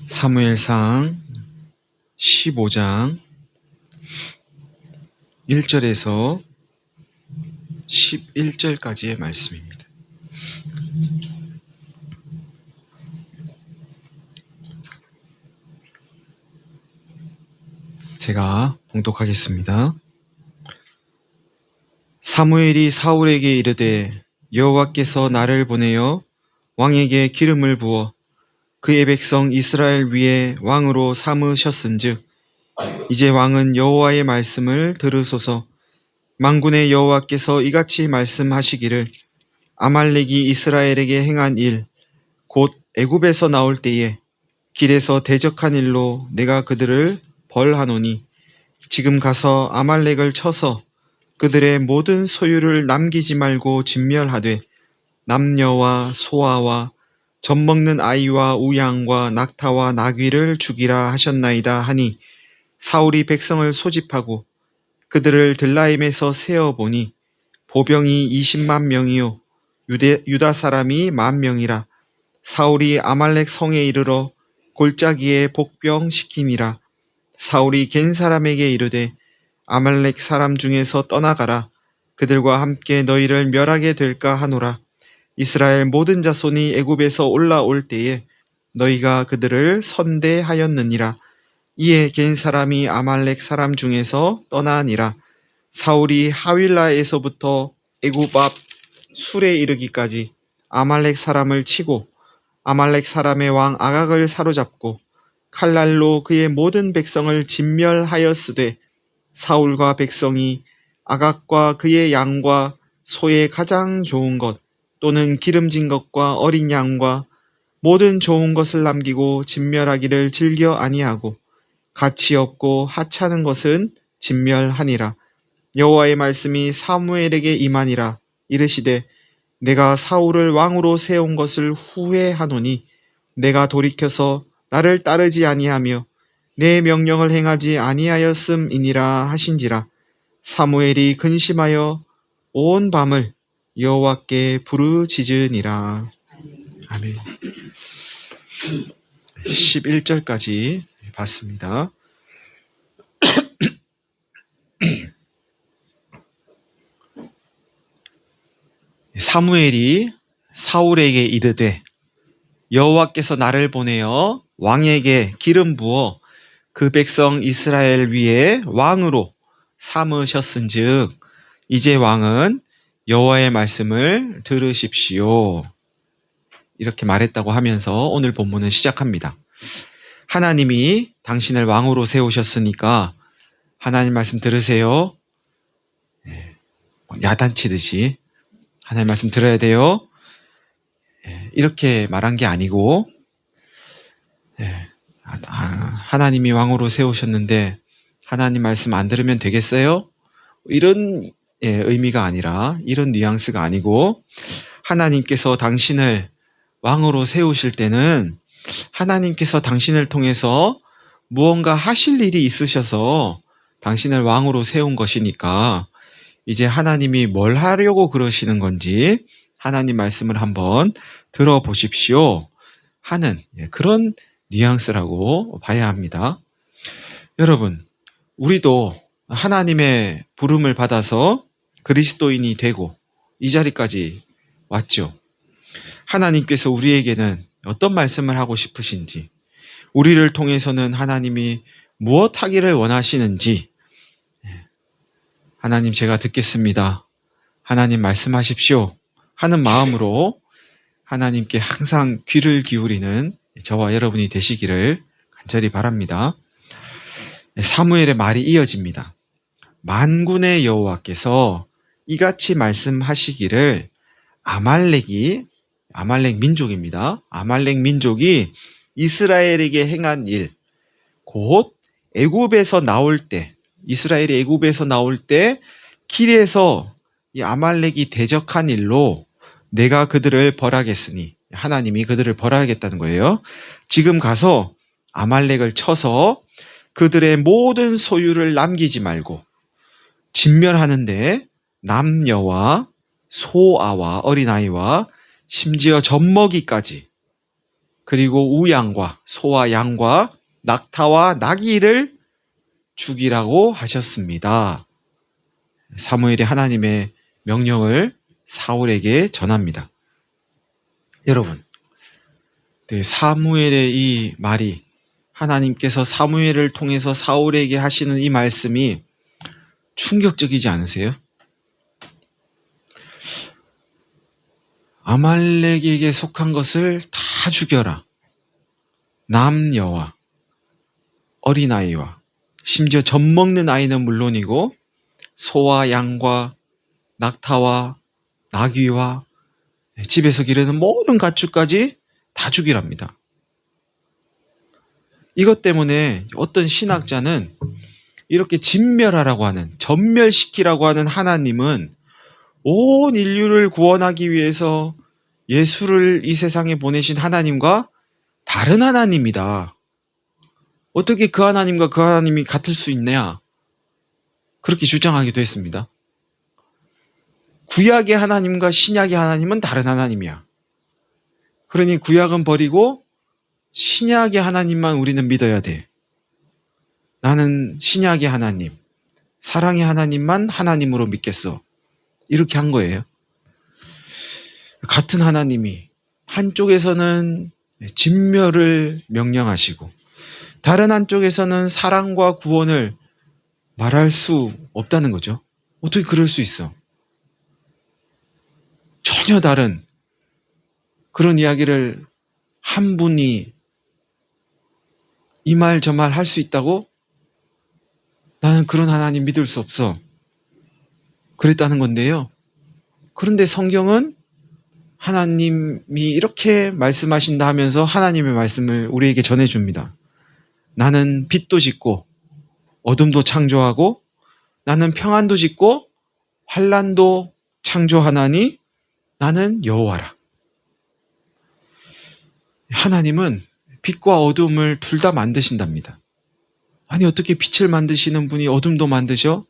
사무엘상 15장 1절에서 11절까지의 말씀입니다. 제가 봉독하겠습니다. 사무엘이 사울에게 이르되 여호와께서 나를 보내어 왕에게 기름을 부어 그의 백성 이스라엘 위에 왕으로 삼으셨은즉 이제 왕은 여호와의 말씀을 들으소서. 만군의 여호와께서 이같이 말씀하시기를 아말렉이 이스라엘에게 행한 일 곧 애굽에서 나올 때에 길에서 대적한 일로 내가 그들을 벌하노니 지금 가서 아말렉을 쳐서 그들의 모든 소유를 남기지 말고 진멸하되 남녀와 소아와 젖먹는 아이와 우양과 낙타와 나귀를 죽이라 하셨나이다 하니 사울이 백성을 소집하고 그들을 들라임에서 세어보니 보병이 20만 명이요 유다 사람이 10,000명이라. 사울이 아말렉 성에 이르러 골짜기에 복병시키니라. 사울이 겐 사람에게 이르되 아말렉 사람 중에서 떠나가라. 그들과 함께 너희를 멸하게 될까 하노라. 이스라엘 모든 자손이 애굽에서 올라올 때에 너희가 그들을 선대하였느니라. 이에 겐 사람이 아말렉 사람 중에서 떠나니라. 사울이 하윌라에서부터 애굽 앞 술에 이르기까지 아말렉 사람을 치고 아말렉 사람의 왕 아각을 사로잡고 칼날로 그의 모든 백성을 진멸하였으되 사울과 백성이 아각과 그의 양과 소의 가장 좋은 것 또는 기름진 것과 어린 양과 모든 좋은 것을 남기고 진멸하기를 즐겨 아니하고 가치 없고 하찮은 것은 진멸하니라. 여호와의 말씀이 사무엘에게 임하니라. 이르시되 내가 사울을 왕으로 세운 것을 후회하노니 내가 돌이켜서 나를 따르지 아니하며 내 명령을 행하지 아니하였음이니라 하신지라. 사무엘이 근심하여 온 밤을 여호와께 부르짖으니라. 아멘. 11절까지 봤습니다. 사무엘이 사울에게 이르되 여호와께서 나를 보내어 왕에게 기름 부어 그 백성 이스라엘 위에 왕으로 삼으셨은즉 이제 왕은 여호와의 말씀을 들으십시오. 이렇게 말했다고 하면서 오늘 본문은 시작합니다. 하나님이 당신을 왕으로 세우셨으니까 하나님 말씀 들으세요. 야단치듯이 하나님 말씀 들어야 돼요. 이렇게 말한 게 아니고 하나님이 왕으로 세우셨는데 하나님 말씀 안 들으면 되겠어요? 이런 의미가 아니라 이런 뉘앙스가 아니고 하나님께서 당신을 왕으로 세우실 때는 하나님께서 당신을 통해서 무언가 하실 일이 있으셔서 당신을 왕으로 세운 것이니까 이제 하나님이 뭘 하려고 그러시는 건지 하나님 말씀을 한번 들어보십시오 하는 그런 뉘앙스라고 봐야 합니다. 여러분, 우리도 하나님의 부름을 받아서 그리스도인이 되고 이 자리까지 왔죠. 하나님께서 우리에게는 어떤 말씀을 하고 싶으신지, 우리를 통해서는 하나님이 무엇 하기를 원하시는지, 하나님 제가 듣겠습니다. 하나님 말씀하십시오 하는 마음으로 하나님께 항상 귀를 기울이는 저와 여러분이 되시기를 간절히 바랍니다. 사무엘의 말이 이어집니다. 만군의 여호와께서 이같이 말씀하시기를 아말렉 민족입니다. 아말렉 민족이 이스라엘에게 행한 일, 곧 애굽에서 나올 때, 이스라엘이 애굽에서 나올 때 길에서 이 아말렉이 대적한 일로 내가 그들을 벌하겠으니, 하나님이 그들을 벌하겠다는 거예요. 지금 가서 아말렉을 쳐서 그들의 모든 소유를 남기지 말고 진멸하는데 남녀와 소아와 어린아이와 심지어 젖먹이까지, 그리고 우양과 소와 양과 낙타와 나귀를 죽이라고 하셨습니다. 사무엘이 하나님의 명령을 사울에게 전합니다. 여러분, 사무엘의 이 말이, 하나님께서 사무엘을 통해서 사울에게 하시는 이 말씀이 충격적이지 않으세요? 아말렉에게 속한 것을 다 죽여라. 남녀와 어린아이와 심지어 젖먹는 아이는 물론이고 소와 양과 낙타와 나귀와 집에서 기르는 모든 가축까지 다 죽이랍니다. 이것 때문에 어떤 신학자는 이렇게 진멸하라고 하는, 전멸시키라고 하는 하나님은 온 인류를 구원하기 위해서 예수를 이 세상에 보내신 하나님과 다른 하나님이다. 어떻게 그 하나님과 그 하나님이 같을 수 있냐? 그렇게 주장하기도 했습니다. 구약의 하나님과 신약의 하나님은 다른 하나님이야. 그러니 구약은 버리고 신약의 하나님만 우리는 믿어야 돼. 나는 신약의 하나님, 사랑의 하나님만 하나님으로 믿겠어. 이렇게 한 거예요. 같은 하나님이 한쪽에서는 진멸을 명령하시고 다른 한쪽에서는 사랑과 구원을 말할 수 없다는 거죠. 어떻게 그럴 수 있어? 전혀 다른 그런 이야기를 한 분이 이 말 저 말 할 수 있다고? 나는 그런 하나님 믿을 수 없어. 그랬다는 건데요. 그런데 성경은 하나님이 이렇게 말씀하신다 하면서 하나님의 말씀을 우리에게 전해줍니다. 나는 빛도 짓고 어둠도 창조하고 나는 평안도 짓고 환난도 창조하나니 나는 여호와라. 하나님은 빛과 어둠을 둘 다 만드신답니다. 아니 어떻게 빛을 만드시는 분이 어둠도 만드셔?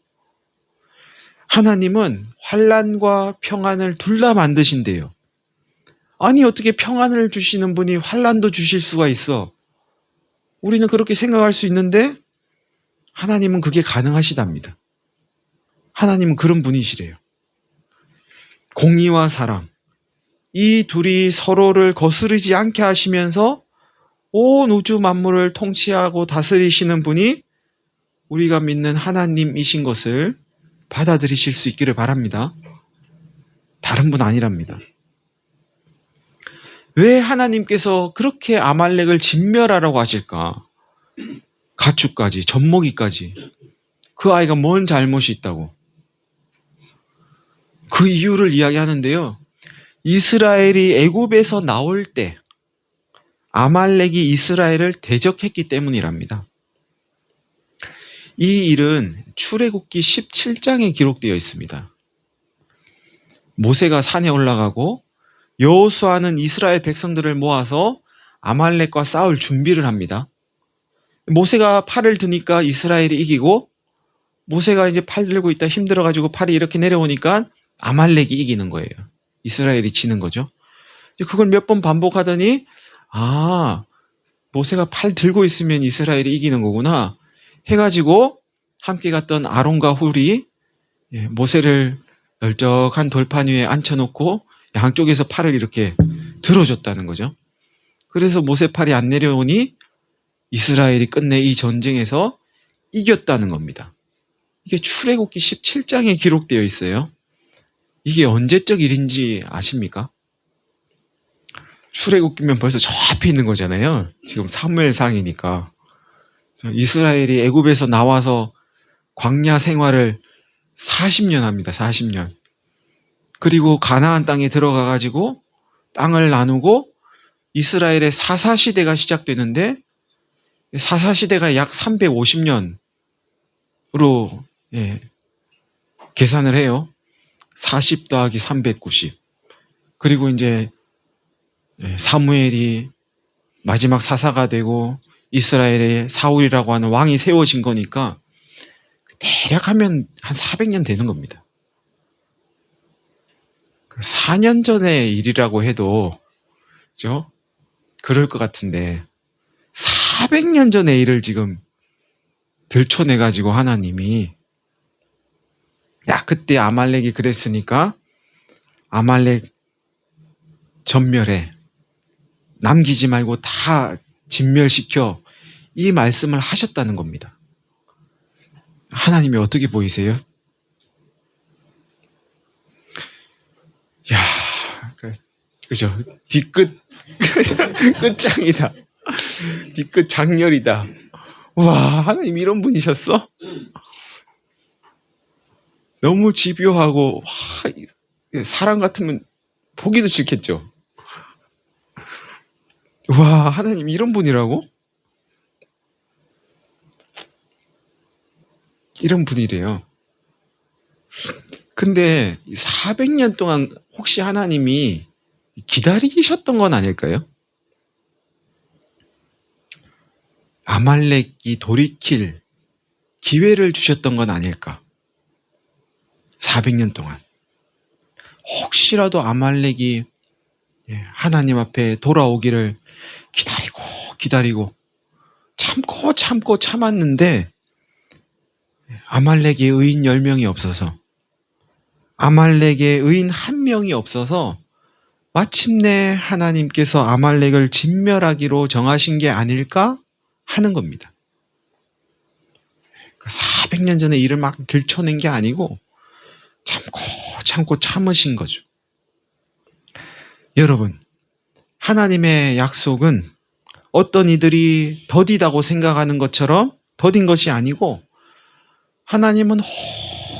하나님은 환난과 평안을 둘 다 만드신대요. 아니 어떻게 평안을 주시는 분이 환난도 주실 수가 있어? 우리는 그렇게 생각할 수 있는데 하나님은 그게 가능하시답니다. 하나님은 그런 분이시래요. 공의와 사랑, 이 둘이 서로를 거스르지 않게 하시면서 온 우주 만물을 통치하고 다스리시는 분이 우리가 믿는 하나님이신 것을 받아들이실 수 있기를 바랍니다. 다른 분 아니랍니다. 왜 하나님께서 그렇게 아말렉을 진멸하라고 하실까? 가축까지, 젖먹이까지. 그 아이가 뭔 잘못이 있다고. 그 이유를 이야기하는데요. 이스라엘이 애굽에서 나올 때 아말렉이 이스라엘을 대적했기 때문이랍니다. 이 일은 출애굽기 17장에 기록되어 있습니다. 모세가 산에 올라가고 여호수아는 이스라엘 백성들을 모아서 아말렉과 싸울 준비를 합니다. 모세가 팔을 드니까 이스라엘이 이기고 모세가 이제 팔 들고 있다 힘들어가지고 팔이 이렇게 내려오니까 아말렉이 이기는 거예요. 이스라엘이 지는 거죠. 그걸 몇 번 반복하더니 모세가 팔 들고 있으면 이스라엘이 이기는 거구나 해가지고 함께 갔던 아론과 훌이 모세를 널쩍한 돌판 위에 앉혀놓고 양쪽에서 팔을 이렇게 들어줬다는 거죠. 그래서 모세 팔이 안 내려오니 이스라엘이 끝내 이 전쟁에서 이겼다는 겁니다. 이게 출애굽기 17장에 기록되어 있어요. 이게 언제적 일인지 아십니까? 출애굽기면 벌써 저 앞에 있는 거잖아요. 지금 사무엘상이니까. 이스라엘이 애굽에서 나와서 광야 생활을 40년 합니다. 40년. 그리고 가나안 땅에 들어가 가지고 땅을 나누고 이스라엘의 사사시대가 시작되는데 사사시대가 약 350년으로 계산을 해요. 40 더하기 390. 그리고 이제 사무엘이 마지막 사사가 되고 이스라엘의 사울이라고 하는 왕이 세워진 거니까 대략 하면 한 400년 되는 겁니다. 4년 전의 일이라고 해도 그죠? 그럴 것 같은데 400년 전의 일을 지금 들춰내가지고 하나님이 야 그때 아말렉이 그랬으니까 아말렉 전멸해 남기지 말고 다 진멸시켜 이 말씀을 하셨다는 겁니다. 하나님이 어떻게 보이세요? 야, 그죠? 뒤끝 끝장이다. 뒤끝 장렬이다. 와, 하나님 이런 분이셨어? 너무 집요하고 와, 사람 같으면 보기도 싫겠죠. 와, 하나님 이런 분이라고? 이런 분이래요. 근데 400년 동안 혹시 하나님이 기다리셨던 건 아닐까요? 아말렉이 돌이킬 기회를 주셨던 건 아닐까? 400년 동안. 혹시라도 아말렉이 하나님 앞에 돌아오기를 기다리고 참고 참았는데 아말렉의 의인 10명이 없어서 아말렉의 의인 1명이 없어서 마침내 하나님께서 아말렉을 진멸하기로 정하신 게 아닐까 하는 겁니다. 400년 전에 일을 막 들춰낸 게 아니고 참고 참으신 거죠. 여러분, 하나님의 약속은 어떤 이들이 더디다고 생각하는 것처럼 더딘 것이 아니고 하나님은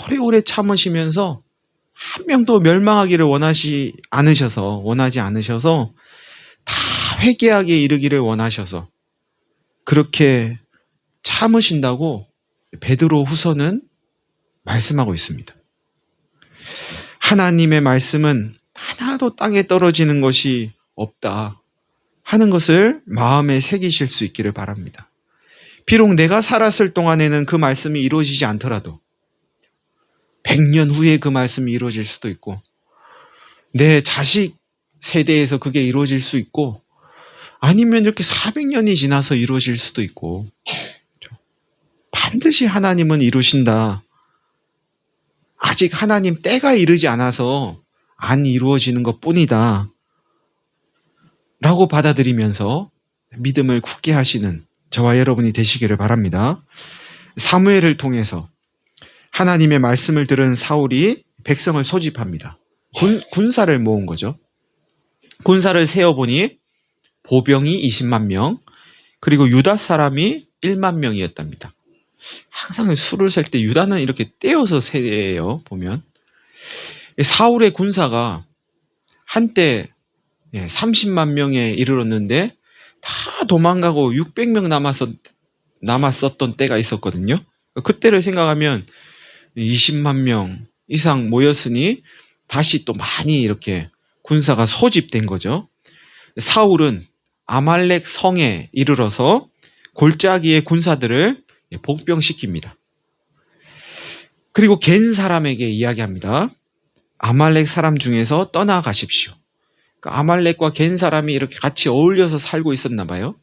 오래오래 참으시면서 한 명도 멸망하기를 원하지 않으셔서 다 회개하게 이르기를 원하셔서 그렇게 참으신다고 베드로 후서는 말씀하고 있습니다. 하나님의 말씀은 하나도 땅에 떨어지는 것이 없다 하는 것을 마음에 새기실 수 있기를 바랍니다. 비록 내가 살았을 동안에는 그 말씀이 이루어지지 않더라도 100년 후에 그 말씀이 이루어질 수도 있고 내 자식 세대에서 그게 이루어질 수 있고 아니면 이렇게 400년이 지나서 이루어질 수도 있고 반드시 하나님은 이루신다. 아직 하나님 때가 이르지 않아서 안 이루어지는 것뿐이다. 라고 받아들이면서 믿음을 굳게 하시는 저와 여러분이 되시기를 바랍니다. 사무엘을 통해서 하나님의 말씀을 들은 사울이 백성을 소집합니다. 군사를 모은 거죠. 군사를 세어보니 보병이 20만 명, 그리고 유다 사람이 1만 명이었답니다. 항상 수를 셀 때 유다는 이렇게 떼어서 세요, 보면. 사울의 군사가 한때 30만 명에 이르렀는데 다 도망가고 600명 남았었던 때가 있었거든요. 그때를 생각하면 20만 명 이상 모였으니 다시 또 많이 이렇게 군사가 소집된 거죠. 사울은 아말렉 성에 이르러서 골짜기의 군사들을 복병시킵니다. 그리고 겐 사람에게 이야기합니다. 아말렉 사람 중에서 떠나가십시오. 그러니까 아말렉과 겐 사람이 이렇게 같이 어울려서 살고 있었나 봐요.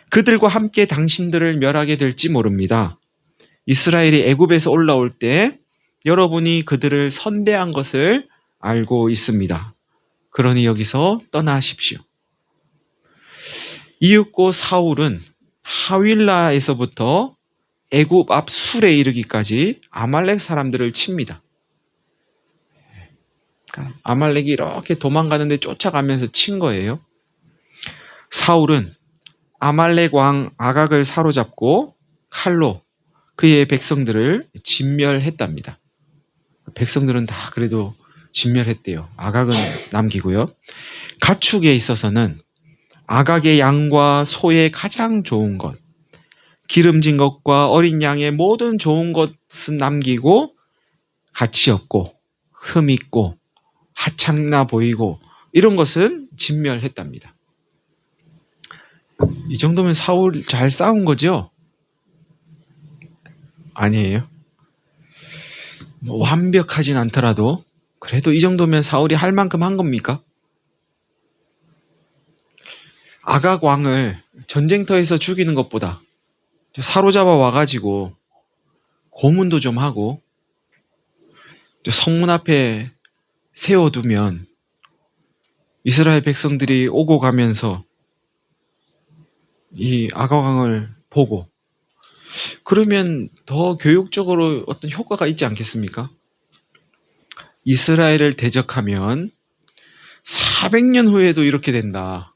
그들과 함께 당신들을 멸하게 될지 모릅니다. 이스라엘이 애굽에서 올라올 때 여러분이 그들을 선대한 것을 알고 있습니다. 그러니 여기서 떠나십시오. 이윽고 사울은 하윌라에서부터 애굽 앞 술에 이르기까지 아말렉 사람들을 칩니다. 그러니까 아말렉이 이렇게 도망가는데 쫓아가면서 친 거예요. 사울은 아말렉 왕 아각을 사로잡고 칼로 그의 백성들을 진멸했답니다. 백성들은 다 그래도 진멸했대요. 아각은 남기고요. 가축에 있어서는 아각의 양과 소의 가장 좋은 것, 기름진 것과 어린 양의 모든 좋은 것은 남기고 가치 없고 흠 있고 하찮나 보이고 이런 것은 진멸했답니다. 이 정도면 사울 잘 싸운 거죠? 아니에요. 완벽하진 않더라도 그래도 이 정도면 사울이 할 만큼 한 겁니까? 아각 왕을 전쟁터에서 죽이는 것보다 사로잡아 와가지고 고문도 좀 하고 성문 앞에 세워두면 이스라엘 백성들이 오고 가면서 이 아각 왕을 보고 그러면 더 교육적으로 어떤 효과가 있지 않겠습니까? 이스라엘을 대적하면 400년 후에도 이렇게 된다.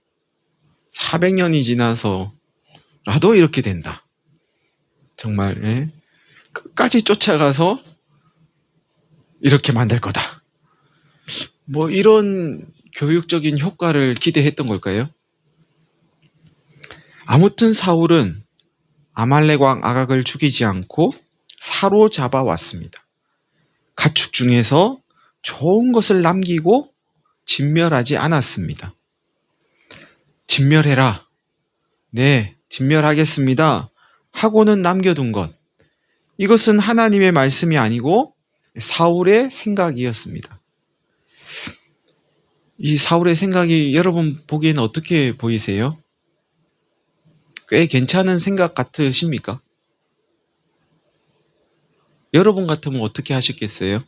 400년이 지나서라도 이렇게 된다. 정말 끝까지 쫓아가서 이렇게 만들 거다. 뭐 이런 교육적인 효과를 기대했던 걸까요? 아무튼 사울은 아말렉 왕 아각을 죽이지 않고 사로잡아 왔습니다. 가축 중에서 좋은 것을 남기고 진멸하지 않았습니다. 진멸해라. 네, 진멸하겠습니다. 하고는 남겨둔 것. 이것은 하나님의 말씀이 아니고 사울의 생각이었습니다. 이 사울의 생각이 여러분 보기에는 어떻게 보이세요? 꽤 괜찮은 생각 같으십니까? 여러분 같으면 어떻게 하셨겠어요?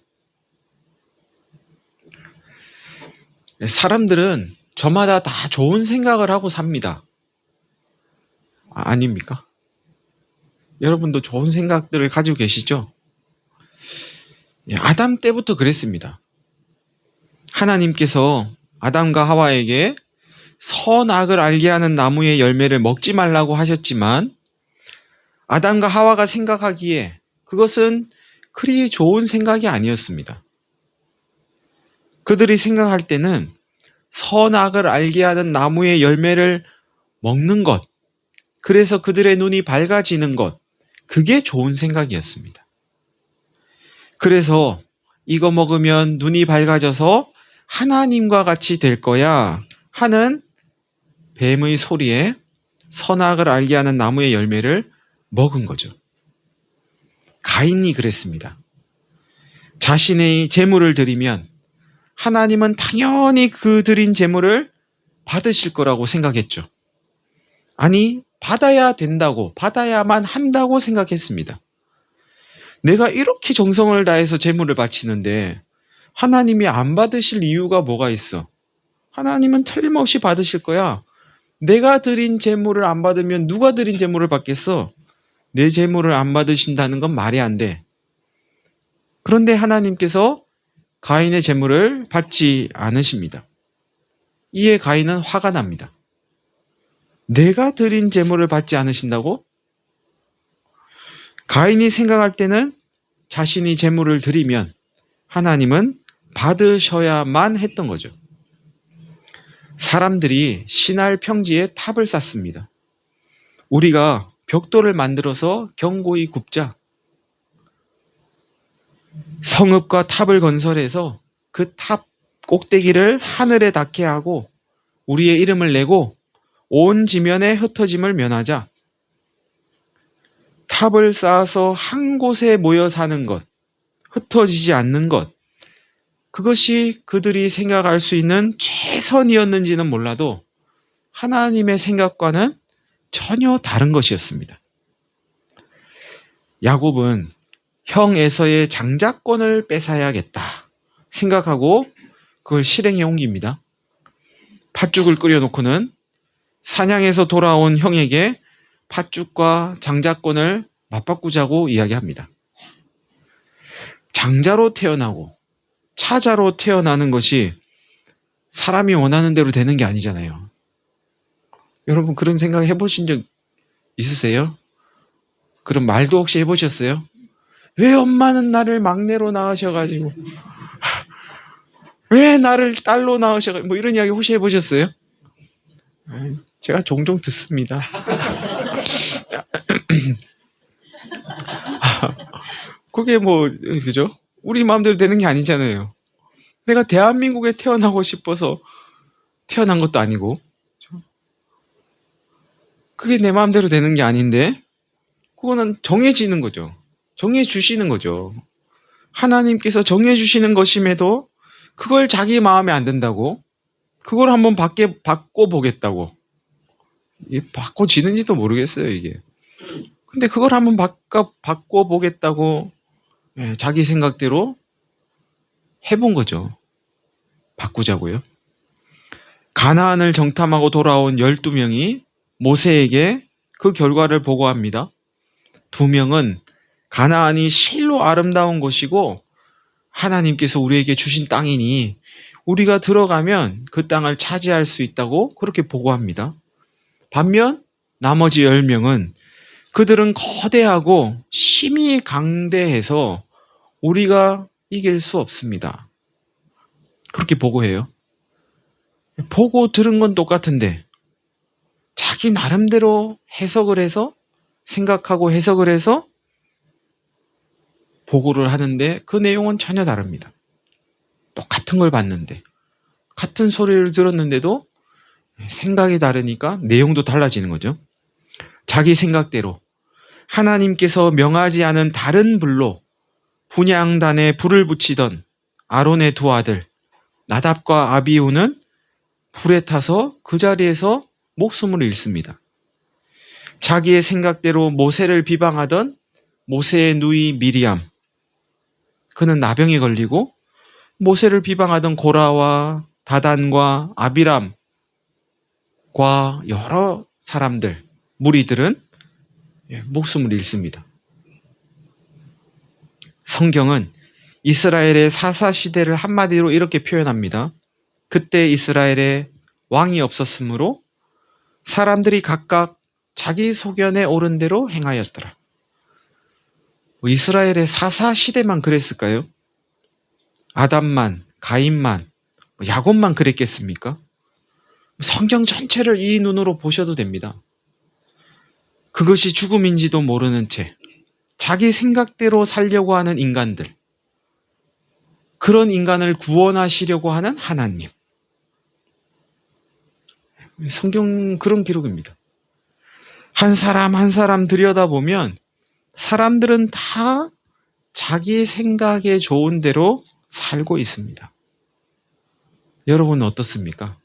사람들은 저마다 다 좋은 생각을 하고 삽니다. 아닙니까? 여러분도 좋은 생각들을 가지고 계시죠? 아담 때부터 그랬습니다. 하나님께서 아담과 하와에게 선악을 알게 하는 나무의 열매를 먹지 말라고 하셨지만 아담과 하와가 생각하기에 그것은 그리 좋은 생각이 아니었습니다. 그들이 생각할 때는 선악을 알게 하는 나무의 열매를 먹는 것, 그래서 그들의 눈이 밝아지는 것, 그게 좋은 생각이었습니다. 그래서 이거 먹으면 눈이 밝아져서 하나님과 같이 될 거야 하는 뱀의 소리에 선악을 알게 하는 나무의 열매를 먹은 거죠. 가인이 그랬습니다. 자신의 제물을 드리면 하나님은 당연히 그 드린 제물을 받으실 거라고 생각했죠. 아니, 받아야 된다고, 받아야만 한다고 생각했습니다. 내가 이렇게 정성을 다해서 제물을 바치는데 하나님이 안 받으실 이유가 뭐가 있어? 하나님은 틀림없이 받으실 거야. 내가 드린 제물을 안 받으면 누가 드린 제물을 받겠어? 내 제물을 안 받으신다는 건 말이 안 돼. 그런데 하나님께서 가인의 제물을 받지 않으십니다. 이에 가인은 화가 납니다. 내가 드린 제물을 받지 않으신다고? 가인이 생각할 때는 자신이 제물을 드리면 하나님은 받으셔야만 했던 거죠. 사람들이 신할 평지에 탑을 쌓습니다. 우리가 벽돌을 만들어서 견고히 굽자. 성읍과 탑을 건설해서 그 탑 꼭대기를 하늘에 닿게 하고 우리의 이름을 내고 온 지면에 흩어짐을 면하자. 탑을 쌓아서 한 곳에 모여 사는 것, 흩어지지 않는 것, 그것이 그들이 생각할 수 있는 최선이었는지는 몰라도 하나님의 생각과는 전혀 다른 것이었습니다. 야곱은 형 에서의 장자권을 뺏어야겠다 생각하고 그걸 실행에 옮깁니다. 팥죽을 끓여놓고는 사냥에서 돌아온 형에게 팥죽과 장자권을 맞바꾸자고 이야기합니다. 장자로 태어나고 차자로 태어나는 것이 사람이 원하는 대로 되는 게 아니잖아요. 여러분 그런 생각 해보신 적 있으세요? 그런 말도 혹시 해보셨어요? 왜 엄마는 나를 막내로 낳으셔가지고 왜 나를 딸로 낳으셔가지고 뭐 이런 이야기 혹시 해보셨어요? 제가 종종 듣습니다. 그게 뭐 그죠? 우리 마음대로 되는 게 아니잖아요. 내가 대한민국에 태어나고 싶어서 태어난 것도 아니고 그게 내 마음대로 되는 게 아닌데 그거는 정해지는 거죠. 정해주시는 거죠. 하나님께서 정해주시는 것임에도 그걸 자기 마음에 안 든다고 그걸 한번 바꿔보겠다고 이게 바꿔지는지도 모르겠어요, 이게. 근데 그걸 한번 바꿔보겠다고 자기 생각대로 해본 거죠. 바꾸자고요. 가나안을 정탐하고 돌아온 12명이 모세에게 그 결과를 보고합니다. 2명은 가나안이 실로 아름다운 곳이고 하나님께서 우리에게 주신 땅이니 우리가 들어가면 그 땅을 차지할 수 있다고 그렇게 보고합니다. 반면 나머지 10명은 그들은 거대하고 심히 강대해서 우리가 이길 수 없습니다. 그렇게 보고해요. 보고 들은 건 똑같은데 자기 나름대로 해석을 해서 생각하고 해석을 해서 보고를 하는데 그 내용은 전혀 다릅니다. 똑같은 걸 봤는데 같은 소리를 들었는데도 생각이 다르니까 내용도 달라지는 거죠. 자기 생각대로 하나님께서 명하지 않은 다른 불로 분향단에 불을 붙이던 아론의 2 아들 나답과 아비후는 불에 타서 그 자리에서 목숨을 잃습니다. 자기의 생각대로 모세를 비방하던 모세의 누이 미리암, 그는 나병에 걸리고 모세를 비방하던 고라와 다단과 아비람과 여러 사람들, 무리들은 목숨을 잃습니다. 성경은 이스라엘의 사사시대를 한마디로 이렇게 표현합니다. 그때 이스라엘에 왕이 없었으므로 사람들이 각각 자기 소견에 옳은 대로 행하였더라. 이스라엘의 사사시대만 그랬을까요? 아담만, 가인만, 야곱만 그랬겠습니까? 성경 전체를 이 눈으로 보셔도 됩니다. 그것이 죽음인지도 모르는 채 자기 생각대로 살려고 하는 인간들, 그런 인간을 구원하시려고 하는 하나님. 성경 그런 기록입니다. 한 사람 한 사람 들여다보면 사람들은 다 자기 생각에 좋은 대로 살고 있습니다. 여러분은 어떻습니까?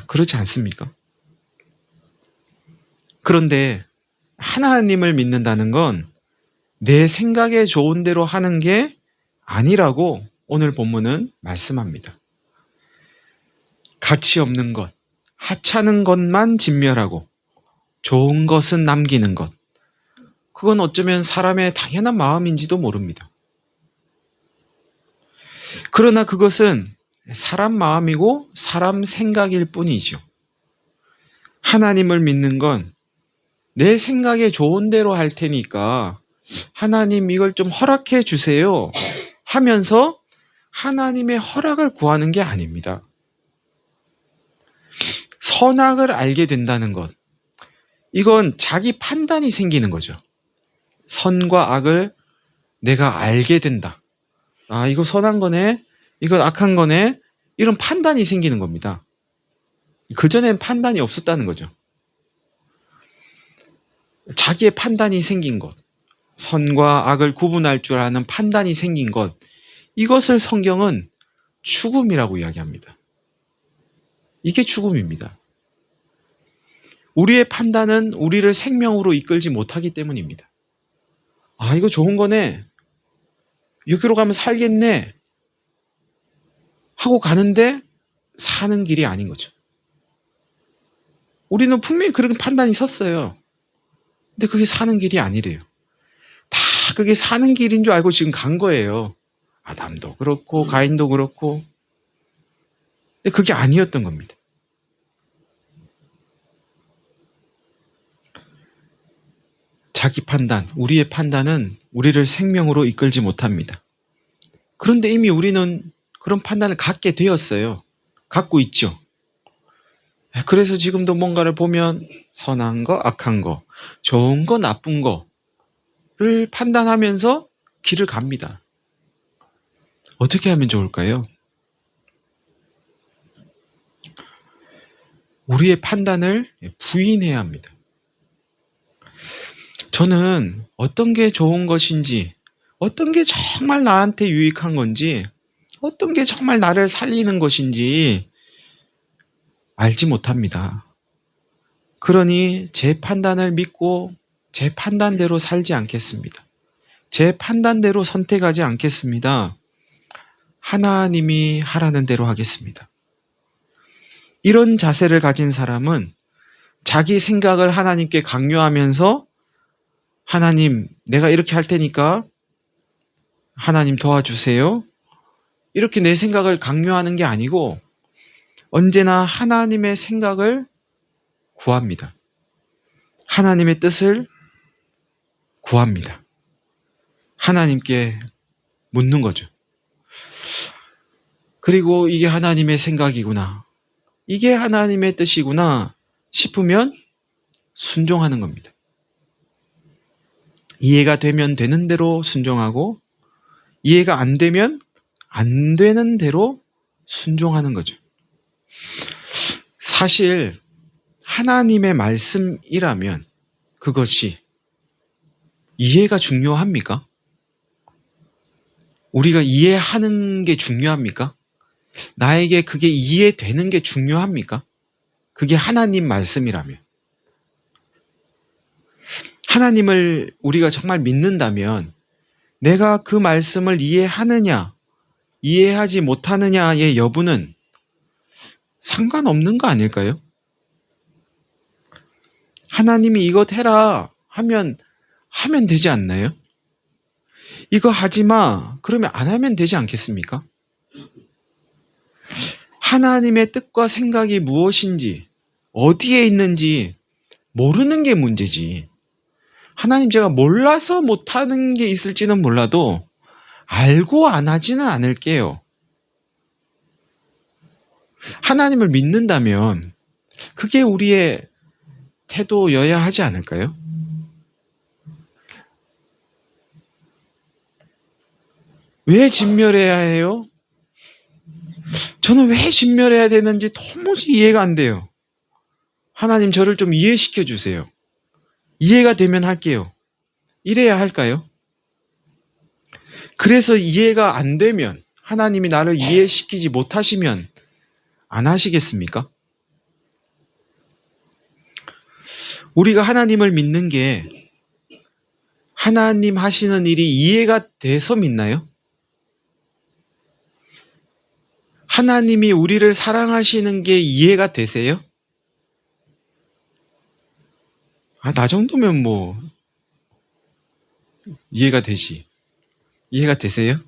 그렇지 않습니까? 그런데 하나님을 믿는다는 건 내 생각에 좋은 대로 하는 게 아니라고 오늘 본문은 말씀합니다. 가치 없는 것, 하찮은 것만 진멸하고 좋은 것은 남기는 것. 그건 어쩌면 사람의 당연한 마음인지도 모릅니다. 그러나 그것은 사람 마음이고 사람 생각일 뿐이죠. 하나님을 믿는 건 내 생각에 좋은 대로 할 테니까 하나님 이걸 좀 허락해 주세요 하면서 하나님의 허락을 구하는 게 아닙니다. 선악을 알게 된다는 것, 이건 자기 판단이 생기는 거죠. 선과 악을 내가 알게 된다. 아, 이거 선한 거네, 이건 악한 거네, 이런 판단이 생기는 겁니다. 그전엔 판단이 없었다는 거죠. 자기의 판단이 생긴 것, 선과 악을 구분할 줄 아는 판단이 생긴 것, 이것을 성경은 죽음이라고 이야기합니다. 이게 죽음입니다. 우리의 판단은 우리를 생명으로 이끌지 못하기 때문입니다. 아, 이거 좋은 거네, 여기로 가면 살겠네 하고 가는데 사는 길이 아닌 거죠. 우리는 분명히 그런 판단이 섰어요. 근데 그게 사는 길이 아니래요. 다 그게 사는 길인 줄 알고 지금 간 거예요. 아담도 그렇고 가인도 그렇고. 근데 그게 아니었던 겁니다. 자기 판단, 우리의 판단은 우리를 생명으로 이끌지 못합니다. 그런데 이미 우리는 그런 판단을 갖게 되었어요. 갖고 있죠. 그래서 지금도 뭔가를 보면 선한 거, 악한 거, 좋은 거, 나쁜 거를 판단하면서 길을 갑니다. 어떻게 하면 좋을까요? 우리의 판단을 부인해야 합니다. 저는 어떤 게 좋은 것인지, 어떤 게 정말 나한테 유익한 건지, 어떤 게 정말 나를 살리는 것인지 알지 못합니다. 그러니 제 판단을 믿고 제 판단대로 살지 않겠습니다. 제 판단대로 선택하지 않겠습니다. 하나님이 하라는 대로 하겠습니다. 이런 자세를 가진 사람은 자기 생각을 하나님께 강요하면서 하나님, 내가 이렇게 할 테니까 하나님 도와주세요. 이렇게 내 생각을 강요하는 게 아니고 언제나 하나님의 생각을 구합니다. 하나님의 뜻을 구합니다. 하나님께 묻는 거죠. 그리고 이게 하나님의 생각이구나. 이게 하나님의 뜻이구나 싶으면 순종하는 겁니다. 이해가 되면 되는 대로 순종하고 이해가 안 되면 안 되는 대로 순종하는 거죠. 사실 하나님의 말씀이라면 그것이 이해가 중요합니까? 우리가 이해하는 게 중요합니까? 나에게 그게 이해되는 게 중요합니까? 그게 하나님 말씀이라면. 하나님을 우리가 정말 믿는다면 내가 그 말씀을 이해하느냐, 이해하지 못하느냐의 여부는 상관없는 거 아닐까요? 하나님이 이것 해라 하면 되지 않나요? 이거 하지 마. 그러면 안 하면 되지 않겠습니까? 하나님의 뜻과 생각이 무엇인지, 어디에 있는지 모르는 게 문제지. 하나님 제가 몰라서 못하는 게 있을지는 몰라도 알고 안 하지는 않을게요. 하나님을 믿는다면 그게 우리의 태도여야 하지 않을까요? 왜 진멸해야 해요? 저는 왜 진멸해야 되는지 도무지 이해가 안 돼요. 하나님 저를 좀 이해시켜 주세요. 이해가 되면 할게요. 이래야 할까요? 그래서 이해가 안 되면 하나님이 나를 이해시키지 못하시면 안 하시겠습니까? 우리가 하나님을 믿는 게 하나님 하시는 일이 이해가 돼서 믿나요? 하나님이 우리를 사랑하시는 게 이해가 되세요? 나 정도면 뭐 이해가 되지. 이해가 되세요?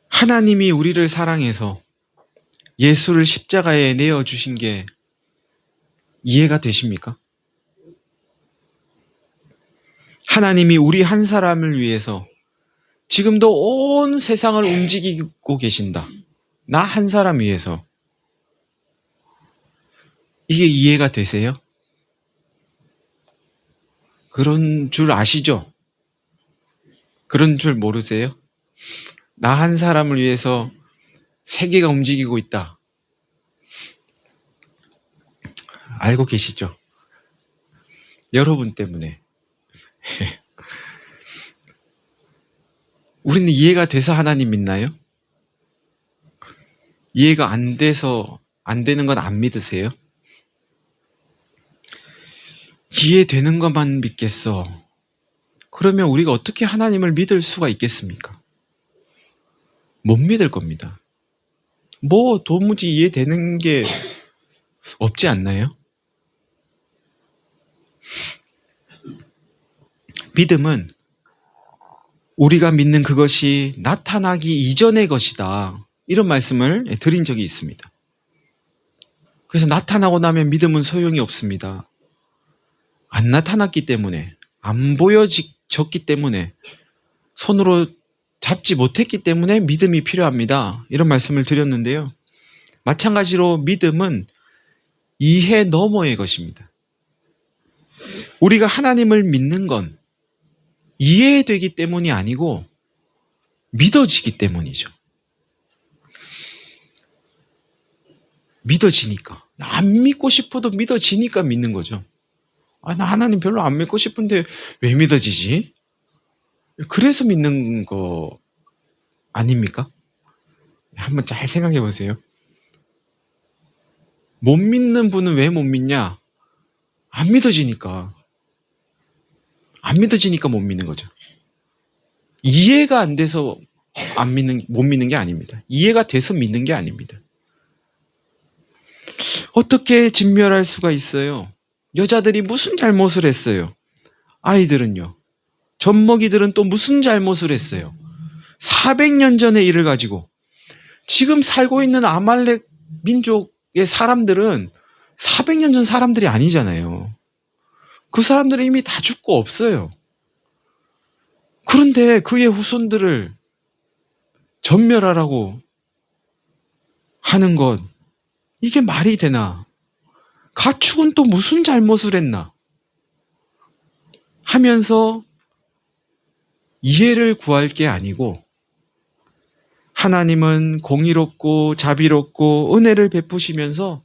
하나님이 우리를 사랑해서 예수를 십자가에 내어주신 게 이해가 되십니까? 하나님이 우리 한 사람을 위해서 지금도 온 세상을 움직이고 계신다. 나 한 사람 위해서. 이게 이해가 되세요? 그런 줄 아시죠? 그런 줄 모르세요? 나 한 사람을 위해서 세계가 움직이고 있다. 알고 계시죠? 여러분 때문에. 우리는 이해가 돼서 하나님 믿나요? 이해가 안 돼서 안 되는 건 안 믿으세요? 이해되는 것만 믿겠어. 그러면 우리가 어떻게 하나님을 믿을 수가 있겠습니까? 못 믿을 겁니다. 뭐 도무지 이해되는 게 없지 않나요? 믿음은 우리가 믿는 그것이 나타나기 이전의 것이다. 이런 말씀을 드린 적이 있습니다. 그래서 나타나고 나면 믿음은 소용이 없습니다. 안 나타났기 때문에, 안 보여졌기 때문에, 손으로 잡지 못했기 때문에 믿음이 필요합니다. 이런 말씀을 드렸는데요. 마찬가지로 믿음은 이해 너머의 것입니다. 우리가 하나님을 믿는 건 이해되기 때문이 아니고 믿어지기 때문이죠. 믿어지니까. 안 믿고 싶어도 믿어지니까 믿는 거죠. 나 하나님 별로 안 믿고 싶은데 왜 믿어지지? 그래서 믿는 거 아닙니까? 한번 잘 생각해 보세요. 못 믿는 분은 왜 못 믿냐? 안 믿어지니까. 안 믿어지니까 못 믿는 거죠. 이해가 안 돼서 못 믿는 게 아닙니다. 이해가 돼서 믿는 게 아닙니다. 어떻게 진멸할 수가 있어요? 여자들이 무슨 잘못을 했어요? 아이들은요. 젖먹이들은 또 무슨 잘못을 했어요? 400년 전의 일을 가지고 지금 살고 있는 아말렉 민족의 사람들은 400년 전 사람들이 아니잖아요. 그 사람들은 이미 다 죽고 없어요. 그런데 그의 후손들을 전멸하라고 하는 것, 이게 말이 되나? 가축은 또 무슨 잘못을 했나? 하면서 이해를 구할 게 아니고, 하나님은 공의롭고 자비롭고 은혜를 베푸시면서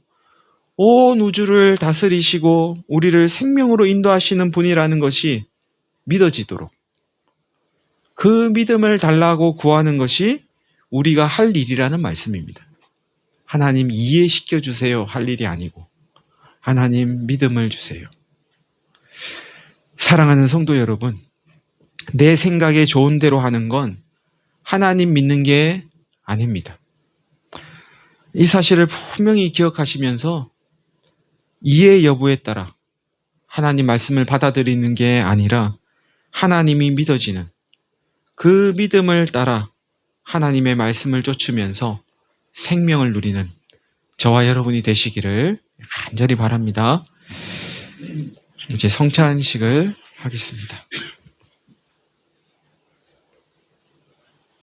온 우주를 다스리시고 우리를 생명으로 인도하시는 분이라는 것이 믿어지도록, 그 믿음을 달라고 구하는 것이 우리가 할 일이라는 말씀입니다. 하나님 이해시켜 주세요 할 일이 아니고, 하나님 믿음을 주세요. 사랑하는 성도 여러분, 내 생각에 좋은 대로 하는 건 하나님 믿는 게 아닙니다. 이 사실을 분명히 기억하시면서 이해 여부에 따라 하나님 말씀을 받아들이는 게 아니라 하나님이 믿어지는 그 믿음을 따라 하나님의 말씀을 쫓으면서 생명을 누리는 저와 여러분이 되시기를 간절히 바랍니다. 이제 성찬식을 하겠습니다.